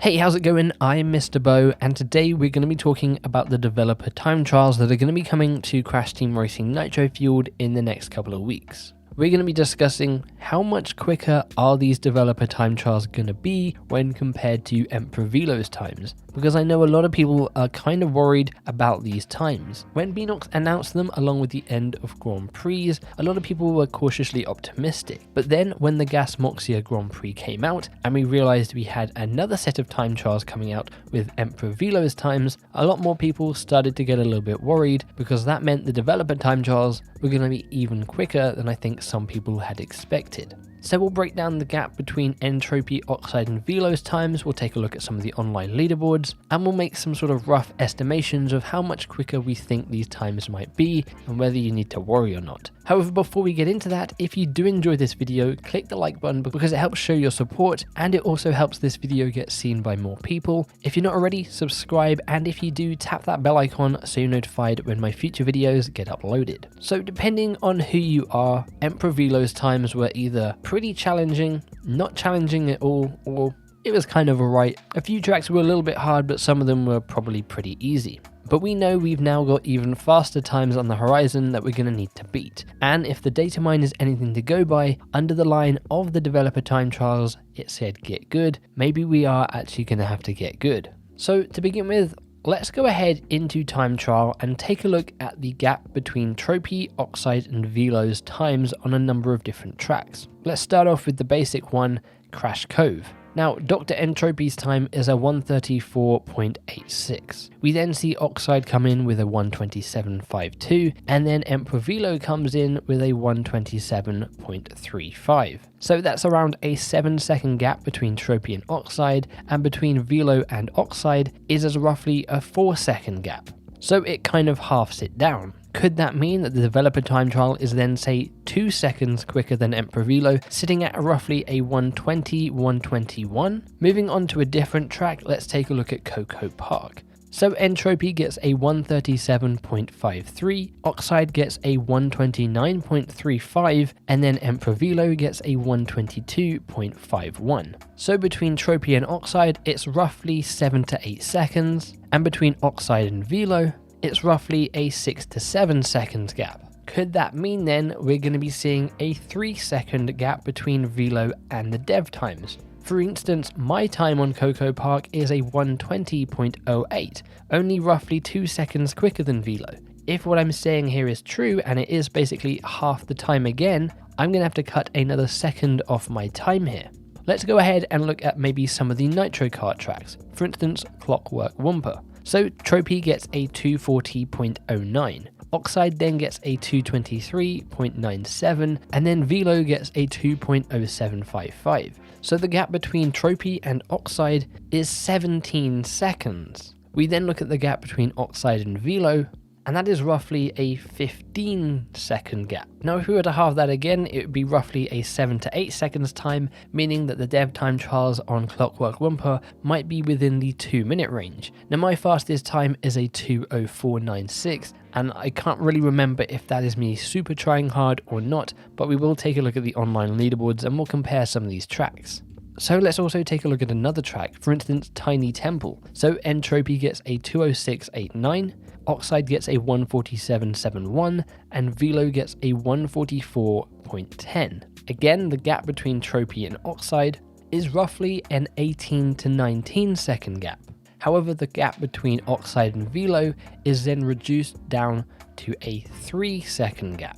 Hey, how's it going? I'm MisterBo, and today we're going to be talking about the developer time trials that are going to be coming to Crash Team Racing Nitro-Fuelled in the next couple of weeks. We're going to be discussing how much quicker are these developer time trials going to be when compared to Emperor Velo's times, because I know a lot of people are kind of worried about these times. When Beenox announced them along with the end of Grand Prix, a lot of people were cautiously optimistic, but then when the Gas Moxia Grand Prix came out and we realized we had another set of time trials coming out with Emperor Velo's times, a lot more people started to get a little bit worried, because that meant the developer time trials were going to be even quicker than I think some people had expected. So we'll break down the gap between Entropy, Oxide and Velo's times, we'll take a look at some of the online leaderboards, and we'll make some sort of rough estimations of how much quicker we think these times might be and whether you need to worry or not. However, before we get into that, if you do enjoy this video, click the like button because it helps show your support and it also helps this video get seen by more people. If you're not already, subscribe, and if you do, tap that bell icon so you're notified when my future videos get uploaded. So depending on who you are, Emperor Velo's times were either pretty challenging, not challenging at all, or it was kind of alright. A few tracks were a little bit hard, but some of them were probably pretty easy. But we know we've now got even faster times on the horizon that we're going to need to beat. And if the data mine is anything to go by, under the line of the developer time trials, it said Git Gud. Maybe we are actually going to have to get good. So to begin with, let's go ahead into time trial and take a look at the gap between Tropy, Oxide and Velo's times on a number of different tracks. Let's start off with the basic one, Crash Cove. Now, Dr. Entropy's time is a 134.86. We then see Oxide come in with a 127.52, and then Emperor Velo comes in with a 127.35. So that's around a 7-second gap between Tropy and Oxide, and between Velo and Oxide is as roughly a 4-second gap. So it kind of halves it down. Could that mean that the developer time trial is then, say, 2 seconds quicker than Emperor Velo, sitting at roughly a 120-121? Moving on to a different track, let's take a look at Coco Park. So Entropy gets a 137.53, Oxide gets a 129.35, and then Emperor Velo gets a 122.51. So between Tropy and Oxide, it's roughly 7 to 8 seconds, and between Oxide and Velo, it's roughly a 6 to 7 seconds gap. Could that mean then we're going to be seeing a 3-second gap between Velo and the dev times? For instance, my time on Coco Park is a 120.08, only roughly 2 seconds quicker than Velo. If what I'm saying here is true, and it is basically half the time again, I'm going to have to cut another second off my time here. Let's go ahead and look at maybe some of the Nitro Kart tracks, for instance, Clockwork Wumper. So Tropy gets a 240.09, Oxide then gets a 223.97, and then Velo gets a 2.0755. So the gap between Tropy and Oxide is 17 seconds. We then look at the gap between Oxide and Velo, and that is roughly a 15-second gap. Now if we were to halve that again, it would be roughly a 7 to 8 seconds time, meaning that the dev time trials on Clockwork Wumper might be within the 2-minute range. Now my fastest time is a 2:04.96, and I can't really remember if that is me super trying hard or not, but we will take a look at the online leaderboards and we'll compare some of these tracks. So let's also take a look at another track, for instance Tiny Temple. So Entropy gets a 2:06.89, Oxide gets a 1:47.71, and Velo gets a 1:44.10. Again, the gap between Tropy and Oxide is roughly an 18 to 19 second gap. However, the gap between Oxide and Velo is then reduced down to a 3-second gap.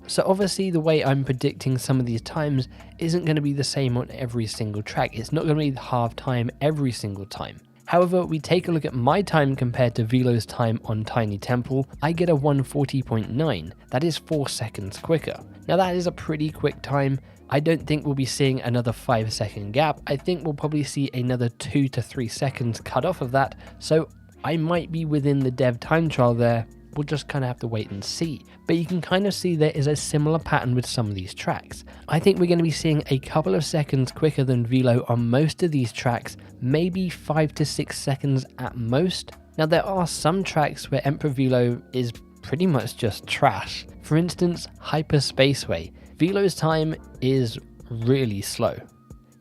So obviously the way I'm predicting some of these times isn't going to be the same on every single track. It's not going to be half time every single time. However, we take a look at my time compared to Velo's time on Tiny Temple, I get a 1:40.9. That is 4 seconds quicker. Now that is a pretty quick time. I don't think we'll be seeing another 5-second gap. I think we'll probably see another 2 to 3 seconds cut off of that. So I might be within the dev time trial there. We'll just kind of have to wait and see. But you can kind of see there is a similar pattern with some of these tracks. I think we're going to be seeing a couple of seconds quicker than Velo on most of these tracks, maybe 5 to 6 seconds at most. Now there are some tracks where Emperor Velo is pretty much just trash. For instance, Hyper Spaceway. Velo's time is really slow.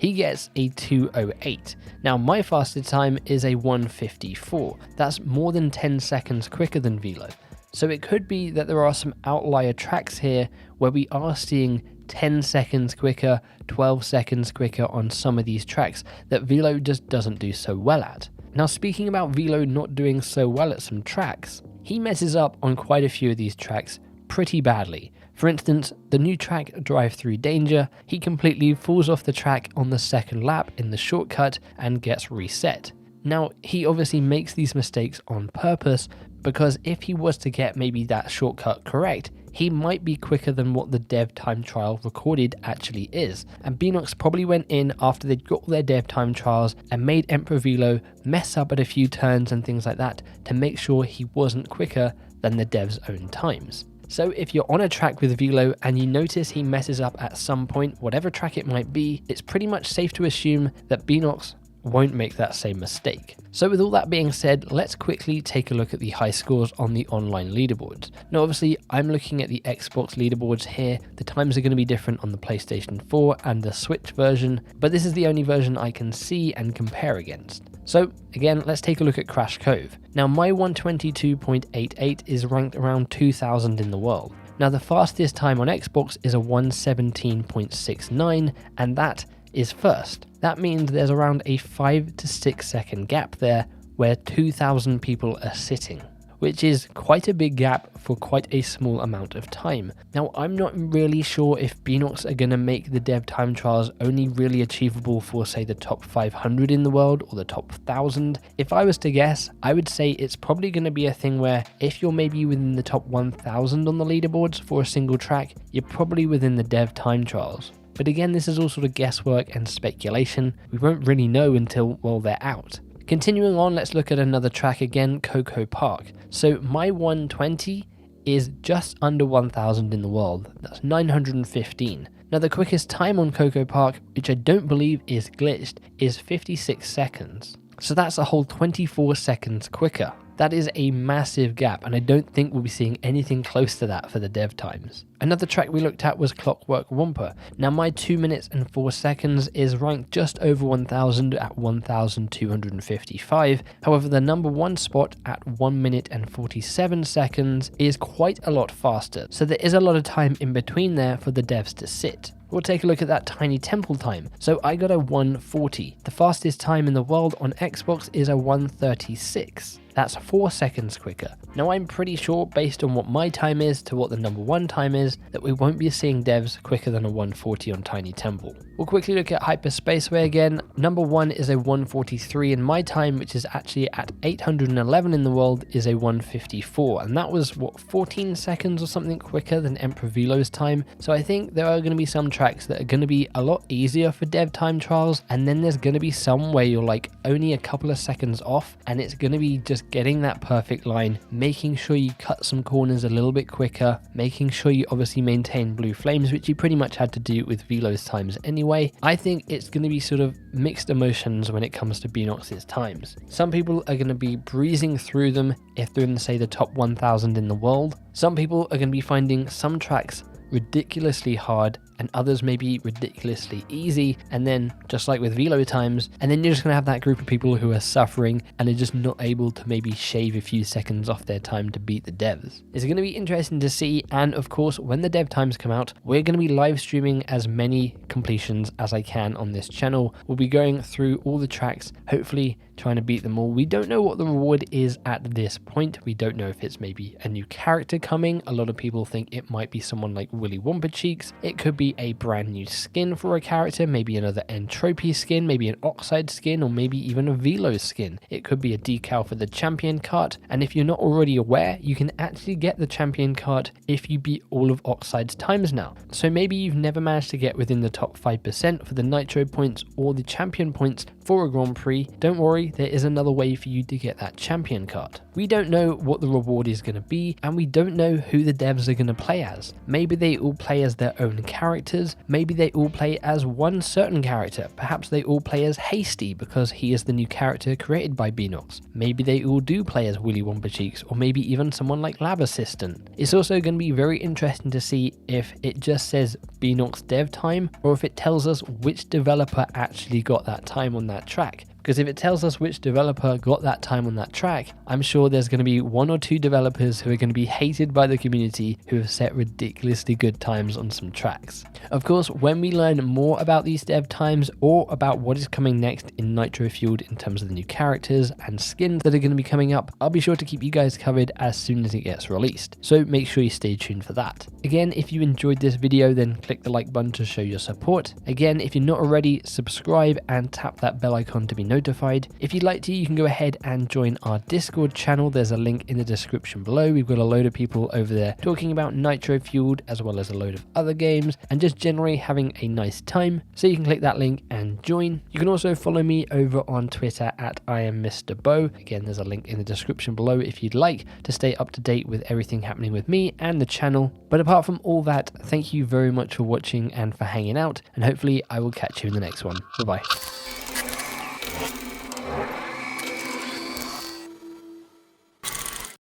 he gets a 2:08. Now my fastest time is a 1:54. That's more than 10 seconds quicker than Velo. So it could be that there are some outlier tracks here where we are seeing 10 seconds quicker, 12 seconds quicker on some of these tracks that Velo just doesn't do so well at. Now speaking about Velo not doing so well at some tracks, he messes up on quite a few of these tracks pretty badly. For instance, the new track Drive Through Danger, he completely falls off the track on the second lap in the shortcut and gets reset. Now he obviously makes these mistakes on purpose because if he was to get maybe that shortcut correct, he might be quicker than what the dev time trial recorded actually is. And Beenox probably went in after they'd got their dev time trials and made Emperor Velo mess up at a few turns and things like that to make sure he wasn't quicker than the dev's own times. So if you're on a track with Velo and you notice he messes up at some point, whatever track it might be, it's pretty much safe to assume that Beenox won't make that same mistake. So with all that being said, let's quickly take a look at the high scores on the online leaderboards. Now obviously I'm looking at the Xbox leaderboards here. The times are going to be different on the PlayStation 4 and the Switch version, but this is the only version I can see and compare against. So again, let's take a look at Crash Cove. Now my 122.88 is ranked around 2000 in the world. Now the fastest time on Xbox is a 117.69 and that is first. That means there's around a 5 to 6 second gap there where 2,000 people are sitting, which is quite a big gap for quite a small amount of time. Now I'm not really sure if Beenox are going to make the dev time trials only really achievable for say the top 500 in the world or the top 1000. If I was to guess, I would say it's probably going to be a thing where if you're maybe within the top 1000 on the leaderboards for a single track, you're probably within the dev time trials. But again, this is all sort of guesswork and speculation. We won't really know until, well, they're out. Continuing on, let's look at another track again, Coco Park. So my 120 is just under 1000 in the world. That's 915. Now the quickest time on Coco Park, which I don't believe is glitched, is 56 seconds. So that's a whole 24 seconds quicker. That is a massive gap, and I don't think we'll be seeing anything close to that for the dev times. Another track we looked at was Clockwork Wumper. Now my 2 minutes and 4 seconds is ranked just over 1000 at 1255. However, the number one spot at 1 minute and 47 seconds is quite a lot faster. So there is a lot of time in between there for the devs to sit. We'll take a look at that tiny temple time. So I got a 140. The fastest time in the world on Xbox is a 136. That's 4 seconds quicker. Now I'm pretty sure based on what my time is to what the number one time is that we won't be seeing devs quicker than a 140 on Tiny Temple. We'll quickly look at Hyperspaceway again. Number one is a 143 and my time, which is actually at 811 in the world, is a 154. And that was what, 14 seconds or something quicker than Emperor Velo's time. So I think there are going to be some tracks that are going to be a lot easier for dev time trials. And then there's going to be some where you're like only a couple of seconds off and it's going to be just getting that perfect line, making sure you cut some corners a little bit quicker, making sure you obviously maintain blue flames, which you pretty much had to do with Velo's times anyway. I think it's going to be sort of mixed emotions when it comes to Beenox's times. Some people are going to be breezing through them if they're in, say, the top 1000 in the world. Some people are going to be finding some tracks ridiculously hard and others maybe ridiculously easy, and then just like with Velo times, and then you're just going to have that group of people who are suffering and are just not able to maybe shave a few seconds off their time to beat the devs. It's going to be interesting to see, and of course when the dev times come out, we're going to be live streaming as many completions as I can on this channel. We'll be going through all the tracks, hopefully trying to beat them all. We don't know what the reward is at this point. We don't know if it's maybe a new character coming. A lot of people think it might be someone like Willy Wumpa Cheeks. It could be a brand new skin for a character, maybe another Tropys skin, maybe an Oxides skin, or maybe even a Velo skin. It could be a decal for the champion cart, and if you're not already aware, you can actually get the champion cart if you beat all of Oxides times now. So maybe you've never managed to get within the top 5% for the Nitro points or the champion points for a Grand Prix. Don't worry, possibly there is another way for you to get that champion card. We don't know what the reward is going to be, and we don't know who the devs are going to play as. Maybe they all play as their own characters, maybe they all play as one certain character, perhaps they all play as Hasty because he is the new character created by Beenox. Maybe they all do play as Willy Womper Cheeks, or maybe even someone like Lab Assistant. It's also going to be very interesting to see if it just says Beenox dev time, or if it tells us which developer actually got that time on that track. Because if it tells us which developer got that time on that track, I'm sure there's going to be 1 or 2 developers who are going to be hated by the community who have set ridiculously good times on some tracks. Of course, when we learn more about these dev times or about what is coming next in Nitro-Fueled in terms of the new characters and skins that are going to be coming up, I'll be sure to keep you guys covered as soon as it gets released. So make sure you stay tuned for that. Again, if you enjoyed this video, then click the like button to show your support. Again, if you're not already, subscribe and tap that bell icon to be notified. If you'd like to, you can go ahead and join our Discord channel. There's a link in the description below. We've got a load of people over there talking about Nitro-Fueled as well as a load of other games and just generally having a nice time. So you can click that link and join. You can also follow me over on Twitter at @MisterBo. Again, there's a link in the description below if you'd like to stay up to date with everything happening with me and the channel. But apart from all that, thank you very much for watching and for hanging out, and hopefully I will catch you in the next one. Bye bye.